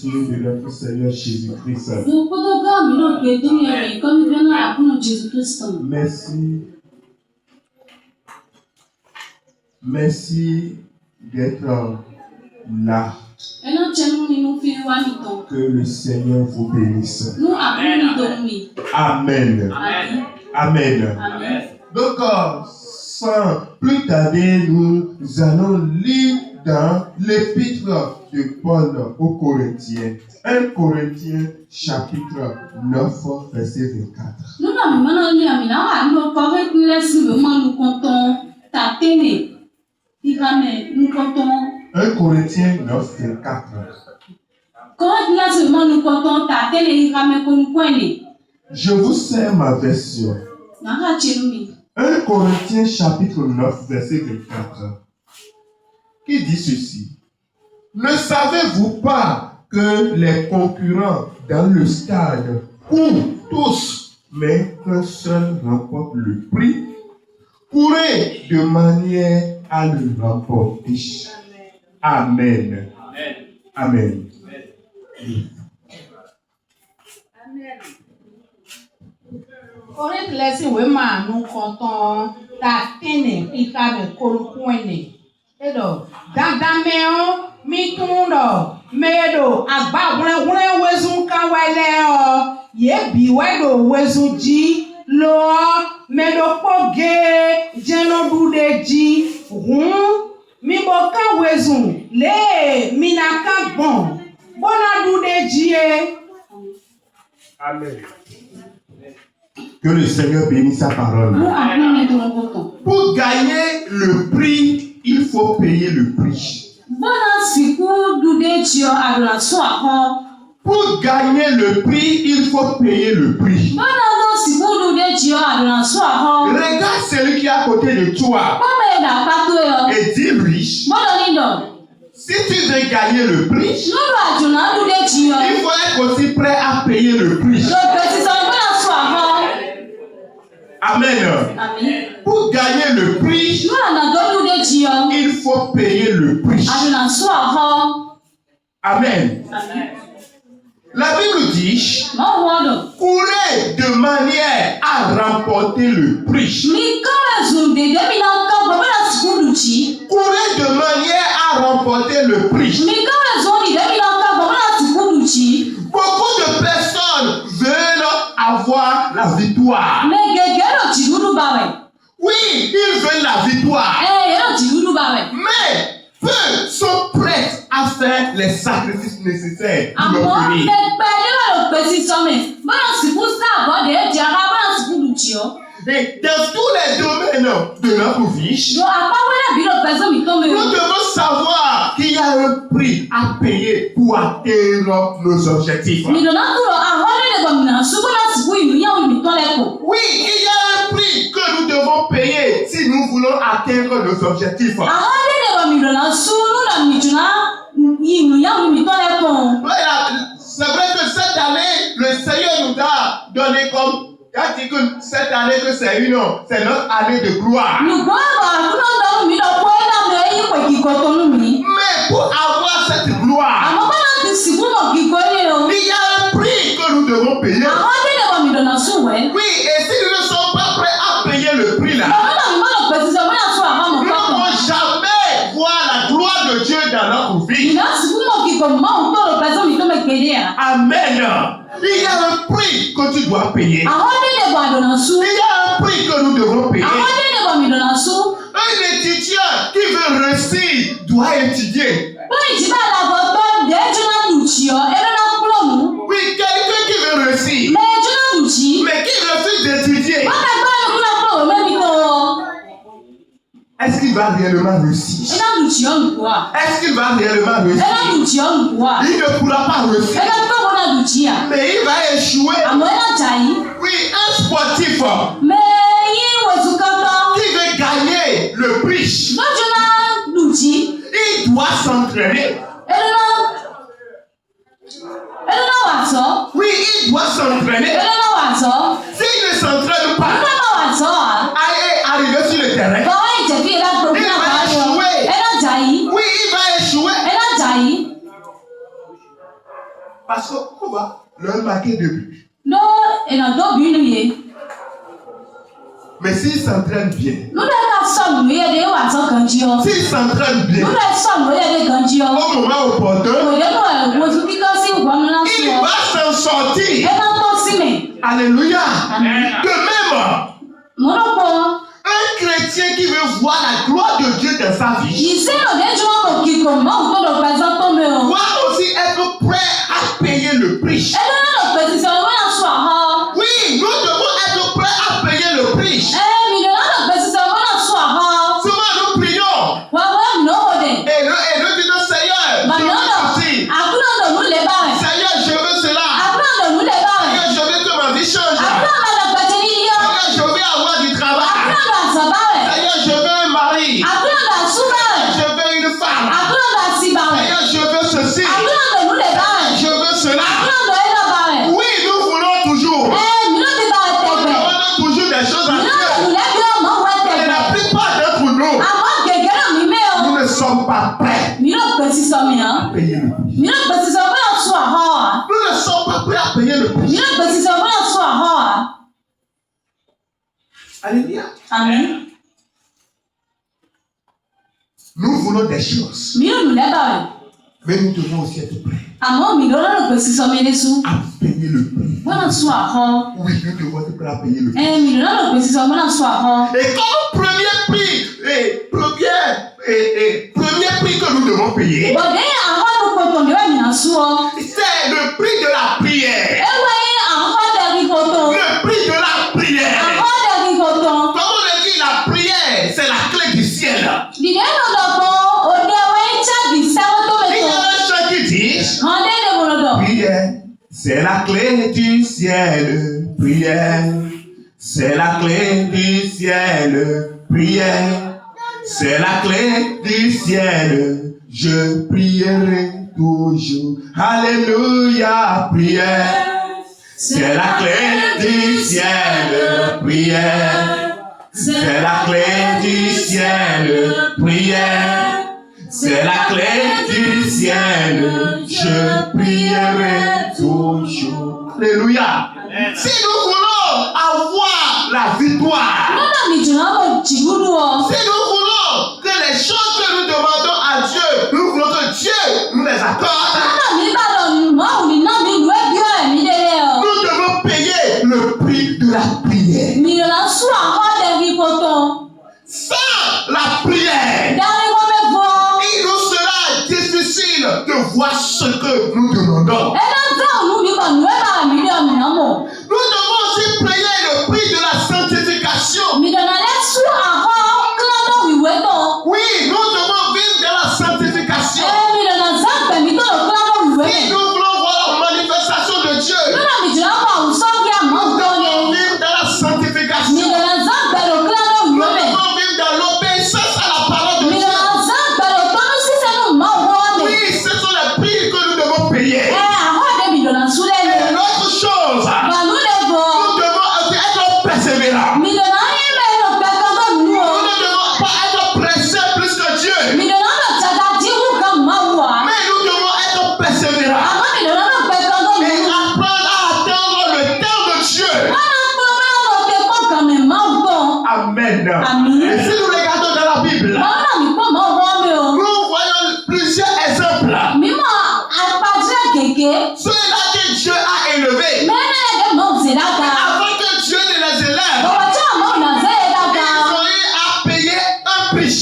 de notre Seigneur Jésus-Christ. Merci. Merci d'être là. Que le Seigneur vous bénisse. Amen. Amen. Donc, sans plus tarder, nous allons lire dans l'épître de Paul aux Corinthiens. 1 Corinthiens chapitre 9, verset 24. 1 Corinthiens 9, 24. Je vous sers ma version. 1 Corinthiens chapitre 9, verset 24. Qui dit ceci? Ne savez-vous pas que les concurrents dans le stade où tous, mais qu'un seul remporte le prix, courez de manière à le remporter. Amen. Amen. Correct lesson we ma nous comptons ta tene ikame kolukwene edo dandameo mitundo medo agba wure wezun kawale o ye bi wedo wezuji lo medo poge jeno dudeji mi bo ka wezun le minaka bon bona dudeji e. Amen. Que le Seigneur bénisse sa parole. Pour gagner le prix, il faut payer le prix. Pour gagner le prix, il faut payer le prix. Regarde celui qui est à côté de toi et dis-lui, si tu veux gagner le prix, il faut être aussi prêt à payer le prix. Amen. Pour gagner le prix, il faut payer le prix. Amen. La Bible dit, courez de manière à remporter le prix. Courez de manière à remporter le prix. Beaucoup de personnes veulent avoir la victoire. Oui, ils veulent la victoire. Mais peu sont prêts à faire les sacrifices nécessaires pour l'obtenir. Et dans tous les domaines de notre vie, nous devons savoir qu'il y a un prix à payer pour atteindre nos objectifs. Oui, il y a un prix que nous devons payer si nous voulons atteindre nos objectifs. C'est vrai que cette année, le Seigneur nous a donné comme quand il dit que cette année que c'est notre année de gloire. Mais pour avoir cette gloire, il y a un prix que nous devons payer. Oui, et si nous ne sommes pas prêts à payer le prix là, nous ne pourrons jamais voir la gloire de Dieu dans notre vie. Amen. Il y a un prix que tu dois payer. Il y a un prix que nous devons payer. Un étudiant qui veut réussir doit étudier. Oui, quelqu'un qui veut réussir, mais qui refuse d'étudier, est-ce qu'il va réellement réussir? Est-ce qu'il va réellement réussir? Il ne pourra pas réussir. Mais il va échouer. Oui, un sportif qui veut gagner le prix, il doit s'entraîner. Oui, il doit s'entraîner. S'il ne s'entraîne pas, arriver sur le terrain, il va échouer. Oui, il va échouer. Parce qu'on va leur marquer de but. No, et dans deux buts, nous y. Mais s'ils s'entraînent bien. Nous devons s'entraîner, nous y des oiseaux grandios. S'ils s'entraînent bien. Nous devons s'entraîner des grandios. Au moment opportun. Il va s'en sortir. Alléluia. Amen. De même. Un chrétien qui veut voir la gloire de Dieu dans sa vie doit aussi être prêt à payer le prix. Oui, nous devons être prêts à payer le prix. Souvent nous prions et nous disons Seigneur, je veux ceci. Seigneur, je veux cela. Seigneur, je veux que ma vie change. Seigneur, je veux avoir du travail. Seigneur, je veux un mari. Seigneur, je veux une femme. Seigneur, je veux ceci. Je veux cela. Oui, nous voulons toujours. Nous demandons toujours des choses à Dieu. Et la plupart d'entre nous, nous ne sommes pas prêts à payer le prix. Nous ne sommes pas prêts à payer le prix. Alléluia. Amen. Nous voulons des choses. Mais nous devons aussi être prêts à payer le prix. Oui, nous devons être prêts à payer le prix. Et comme premier prix que nous devons payer, c'est le prix de la prière. Le prix de la prière. Comme on le dit, la prière, c'est la clé du ciel. Il y a un chant qui dit, prière, c'est la clé du ciel. Prière, c'est la clé du ciel. Prière, c'est la clé du ciel. Je prierai toujours. Alléluia, prière. C'est la clé du ciel, prière. C'est la clé du ciel, prière. C'est la clé du ciel, je prierai toujours. Alléluia. Si nous voulons avoir la victoire, si nous voulons que les choses que nous demandons à Dieu, nous voulons que Dieu nous les accorde, nous devons payer le prix de la prière. Sans la prière, il nous sera difficile de voir ce que nous demandons. Nous devons aussi payer le prix de la sanctification. Oui, nous devons vivre dans la sanctification. Si nous voulons voir la manifestation de Dieu, nous devons vivre dans la sanctification. Nous devons vivre dans l'obéissance à la parole de Dieu. Oui, ce sont les prix que nous devons payer. Et l'autre chose, nous devons aussi être persévérants. Nous ne devons pas être pressés plus que Dieu. Mais nous devons être persévérants. Et apprendre à attendre le temps de Dieu. Amen. Et si nous regardons dans la Bible, nous voyons plusieurs exemples. Ceux-là que Dieu a élevés. Avant que Dieu ne les élève, ils ont eu à payer un prix.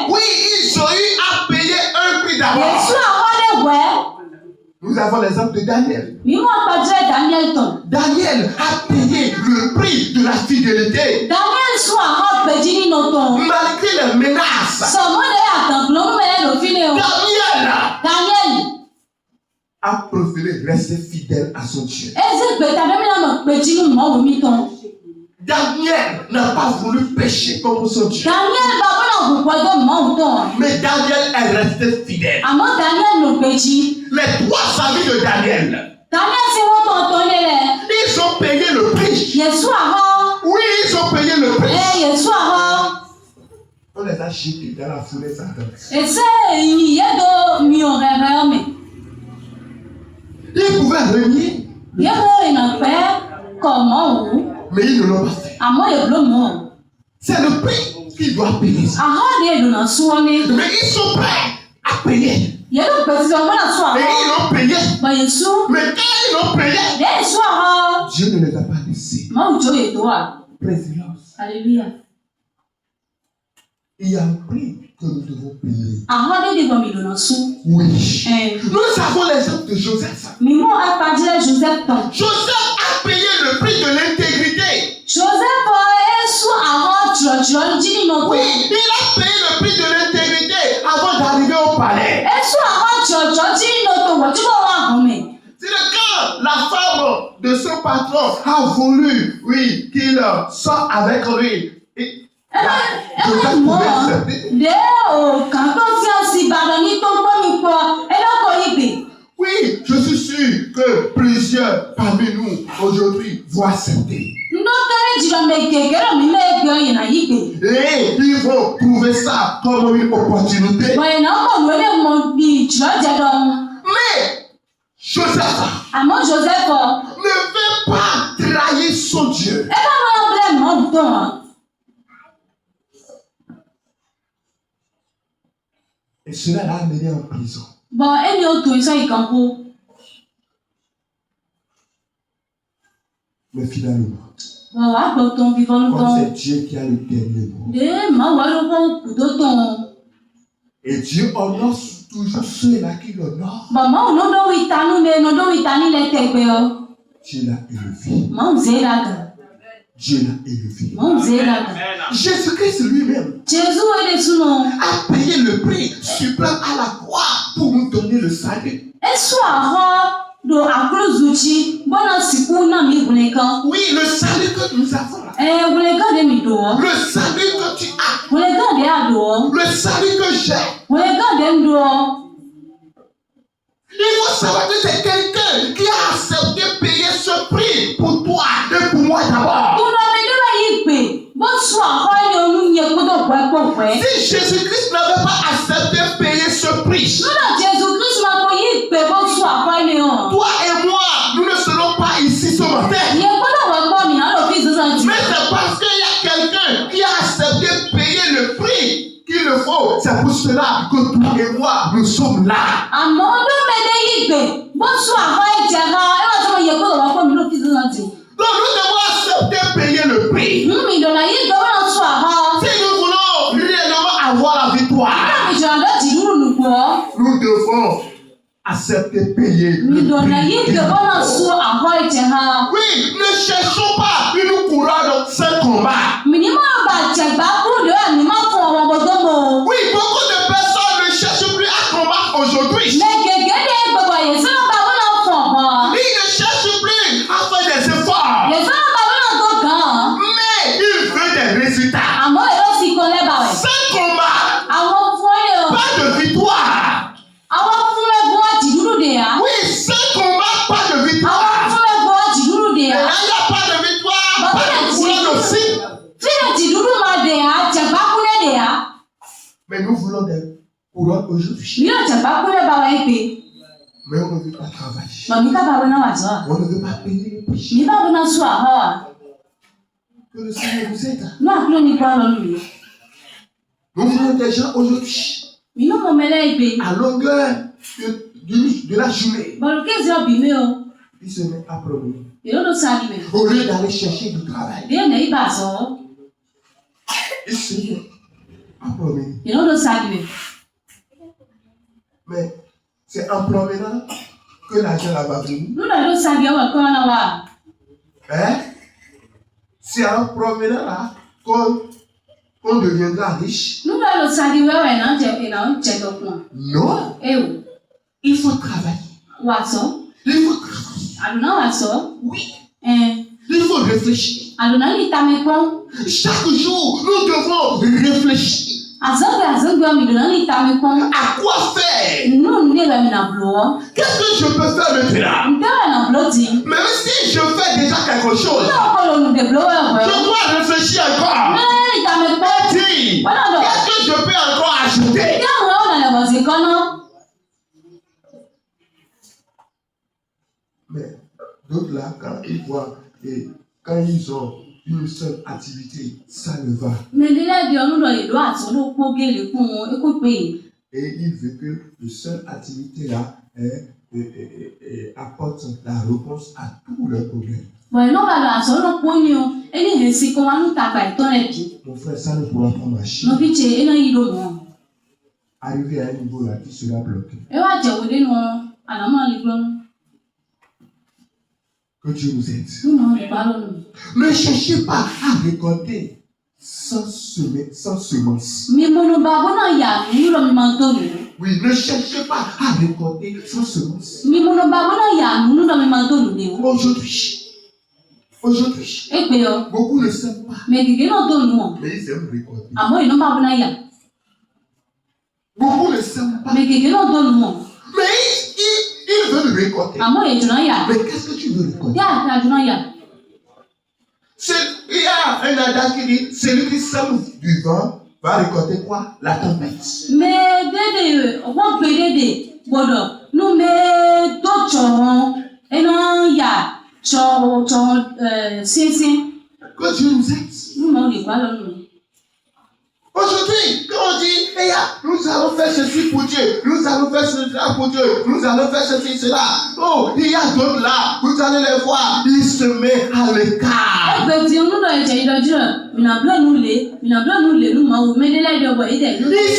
Oui, ils ont eu à payer un prix d'abord. Nous avons l'exemple de Daniel. Daniel a payé le prix de la fidélité. Malgré les menaces, Daniel a préféré rester fidèle à son Dieu. Daniel n'a pas voulu pécher contre son Dieu. Mais Daniel est resté fidèle. Les trois amis de Daniel, ils ont payé le prix. Oui, ils ont payé le prix. On les a jetés dans la foulée Satan. renié. Mais ils ne l'ont pas fait. C'est le prix qu'ils doivent payer. Mais ils sont prêts à payer. Et ils l'ont payé. Mais quand ils l'ont payé, Dieu ne les a pas laissés. Présidence. Alléluia. Il y a un prix que nous devons payer. Oui. Nous avons l'exemple de Joseph. Joseph a payé le prix de l'intégrité. Oui, il a payé le prix de l'intégrité avant d'arriver au palais. C'est quand la femme de son patron a voulu, oui, qu'il sorte avec lui. Oui, je suis sûr que plusieurs parmi nous aujourd'hui vont accepter. Et ils vont trouver ça comme une opportunité. Mais Joseph ne veut pas trahir son Dieu. Et cela l'a amené en prison. Mais finalement, comme c'est Dieu qui a le dernier mot. Et Dieu honore toujours ceux-là qui l'honorent. Dieu l'a élevé. Dieu l'a élevé. Jésus-Christ lui-même a payé le prix suprême à la croix pour nous donner le salut. Oui, le salut que nous avons là. Le salut que tu as. Le salut que j'ai. Il faut savoir que c'est quelqu'un qui a accepté de payer ce prix pour toi et pour moi d'abord. Si Jésus-Christ n'avait pas accepté de payer ce prix, toi et moi, nous ne serons pas ici ce matin. Mais c'est parce qu'il y a quelqu'un qui a accepté de payer le prix qu'il le faut. C'est pour cela que toi et moi, nous sommes là. Donc nous devons accepter de payer le prix. Si nous voulons réellement avoir la victoire, nous devons accepter de payer le prix. Oui, ne cherchons pas une couronne sans combat. Oui, beaucoup de personnes ne cherchent plus à combattre aujourd'hui. Ils ne cherchent plus à faire des efforts. Mais ils veulent des résultats. Sans combat, pas de victoire. Oui, sans combat, pas de victoire. Et là, il n'y a pas de victoire, pas de couronne aussi. Mais nous voulons des couronnes aujourd'hui. Mais on ne veut pas travailler. On ne veut pas payer le prix. Que le Seigneur nous aide. Nous voulons des gens aujourd'hui, à longueur de la journée, ils se mettent à promener. Au lieu d'aller chercher du travail, ils se mettent à promener. Mais c'est en promenant que l'argent va venir. Hein? C'est en promenant là qu'on deviendra riche. Non. Il faut travailler. Il faut travailler. Oui. Il faut réfléchir. Chaque jour, nous devons réfléchir. À quoi faire? Qu'est-ce que je peux faire maintenant? Même si je fais déjà quelque chose, je dois réfléchir encore. Qu'est-ce que je peux encore ajouter? Mais d'autres là, quand ils voient et quand ils ont une seule activité, ça ne va. Et il veut que la seule activité là apporte la réponse à tous leurs problèmes. Mon frère, ça ne pourra pas marcher. Arriver à un niveau là qui sera bloqué. Que Dieu nous aide. Ne cherchez pas à récolter sans semence. Oui, ne cherchez pas à récolter sans semence. Aujourd'hui, beaucoup ne savent pas. Mais ils aiment récolter. Beaucoup ne savent pas. Mais ils veulent récolter. Mais qu'est-ce que tu veux récolter? Il y a un adage qui dit celui qui sème du vent va récolter quoi? La tempête. Que Dieu nous aide. Aujourd'hui, quand on dit, nous allons faire ceci pour Dieu, nous allons faire cela pour Dieu, nous allons faire ceci, cela. Oh, il y a d'autres là, vous allez les voir, ils se mettent à l'écart. Ils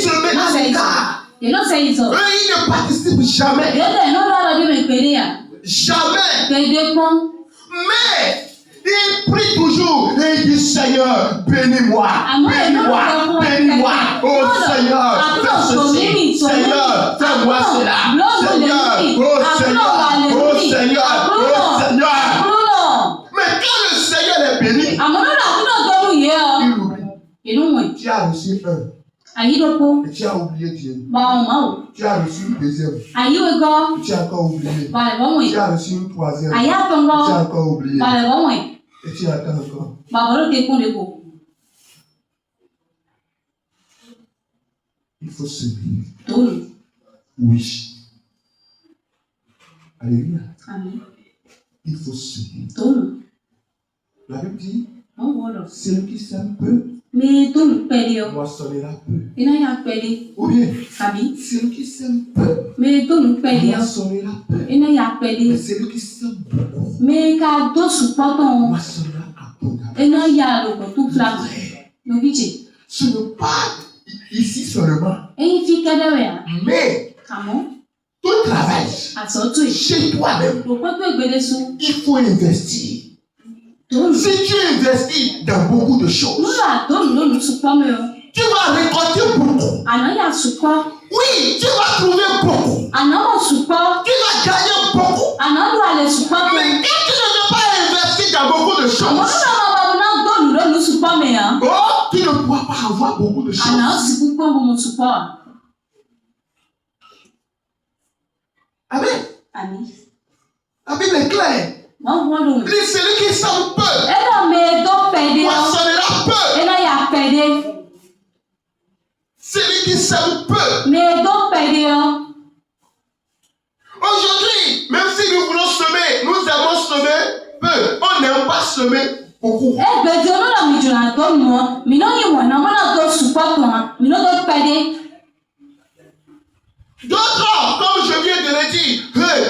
se mettent à l'écart. Eux, ils ne participent jamais. Jamais. Mais il prie toujours et il dit Seigneur, bénis-moi, bénis-moi, bénis-moi. Oh Seigneur, fais ceci, Seigneur, fais-moi cela. Seigneur, oh Seigneur, oh Seigneur, oh Seigneur. Mais quand le Seigneur est béni, il oublie. Tu as reçu un. Et tu as oublié Dieu. Tu as reçu une deuxième. Tu as encore oublié. Tu as reçu une troisième. Tu as encore oublié. Et tu attends encore. Il faut semer. Oui. Alléluia. Il faut semer. La Bible dit, celui qui sème peu moissonnera peu. Ou bien, celui qui sème peu moissonnera peu. Mais celui qui sème beaucoup moissonnera abondamment. Ce n'est pas ici seulement, mais tout travail chez toi-même, il faut investir. Si tu investis dans beaucoup de choses, tu vas récolter beaucoup. Oui, tu vas trouver beaucoup. Tu vas gagner beaucoup. Mais quand tu ne veux pas investir dans beaucoup de choses, tu ne pourras pas avoir beaucoup de choses. Amen. La Bible est claire. Il dit celui qui sème peu moissonnera peu. Celui qui sème peu. Aujourd'hui, même si nous voulons semer, nous aimons semer peu. On n'aime pas semer beaucoup. D'autres, comme je viens de le dire,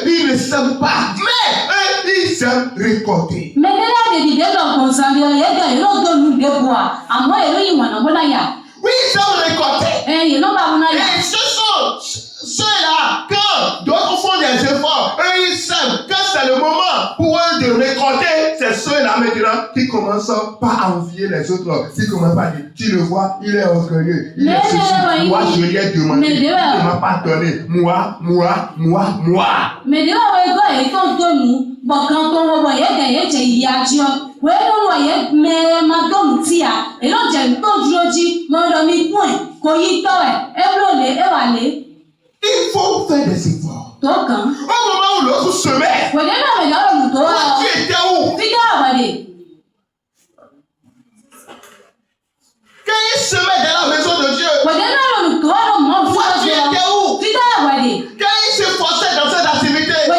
ils ne s'aiment pas, mais ils s'aiment récolter. Oui, ils s'aiment récolter. Et ce sont ceux-là, quand d'autres font des efforts, eux ils s'aiment. Quand c'est le moment pour eux de récolter, c'est ceux-là maintenant qui commencent pas à envier les autres. Qui commencent pas à dire, tu le vois, il est orgueilleux, il est ceci. Moi, je lui ai demandé, il ne m'a pas donné. Moi. Il faut faire des efforts. Au moment où l'autre se met, tu étais où? Quand il se met dans la maison de Dieu, tu étais où? Quand il se forçait dans cette activité, tu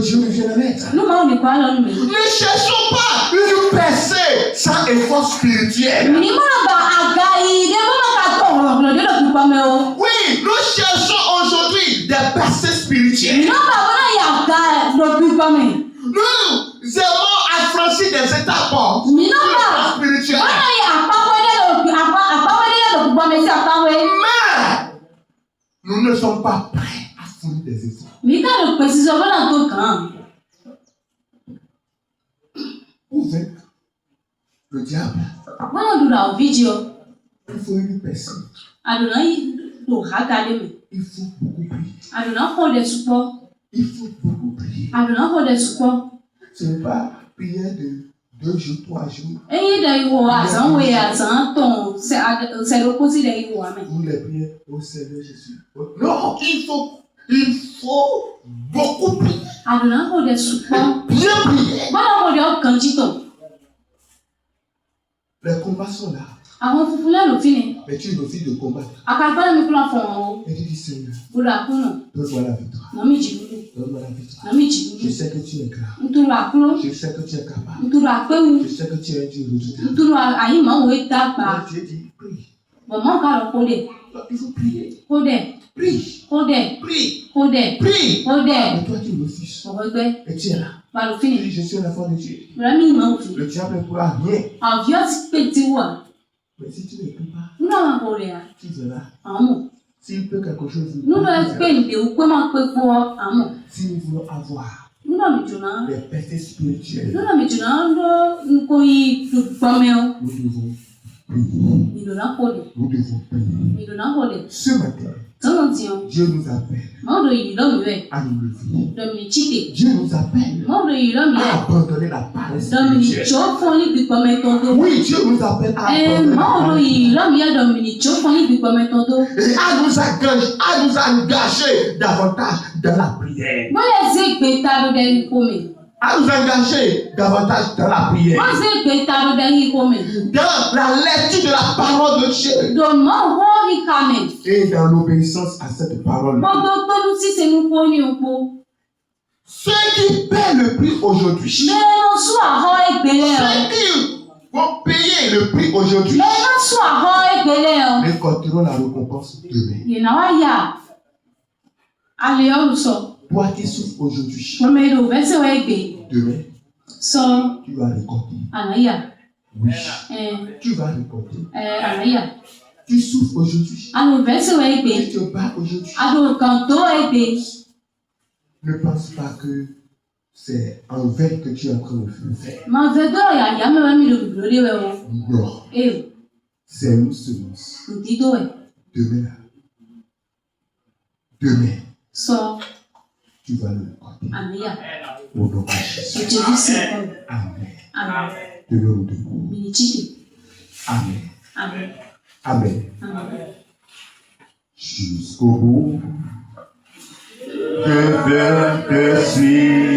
Dieu nous vient en aide. Nous m'avons quoi là nous? Ne cherchons pas une percée sans effort spirituel. Oui, nous cherchons aujourd'hui des percées spirituelles. Nous aimons affranchir des étapes spirituelles. Mais nous ne sommes pas prêts à fournir des efforts. Pour vaincre le diable, il faut une personne. Il faut beaucoup prier. Il faut beaucoup prier. Ce n'est pas prier de 2 jours, 3 jours. Ou les prières au Seigneur Jésus. Non, il faut beaucoup prier. Bien prier. Les combats sont là. Mais tu es une fille de combattre. Et tu dis Seigneur, donne-moi la victoire. Donne-moi la victoire. Je sais que tu es grand. Je sais que tu es capable. Je sais que tu es un Dieu redoutable. Dieu dit, prie. Il faut prier. Prie. Prie. Mais toi tu refuses. Et tu es là. Tu dis, je suis l'enfant de Dieu. Le diable ne pourra rien. Mais si tu ne pries pas, tu verras. S'il peut quelque chose, si nous voulons avoir des percées spirituelles, nous devons prier. Nous devons prier. Ce matin, Dieu nous appelle à nous lever. Dieu nous appelle à abandonner la paresse spirituelle. Oui, Dieu nous appelle à abandonner la paresse. Et à nous engager davantage dans la prière. À nous engager davantage dans la prière. Dans la lecture de la parole de Dieu. Et dans l'obéissance à cette parole. Ceux qui paient le prix aujourd'hui. Ceux qui vont payer le prix aujourd'hui. Récolteront la récompense demain. Toi qui souffres aujourd'hui. Demain, tu vas récolter. Oui. Tu vas récolter. Tu souffres aujourd'hui. Tu te bats aujourd'hui. Ne pense pas que c'est en vain que tu es en train de le faire. Non. C'est une semence. Demain. Tu vas le récolter. Au nom de Jésus. Amen. Tenons-nous debout. Amen. Amen. Jusqu'au bout, je veux te suivre.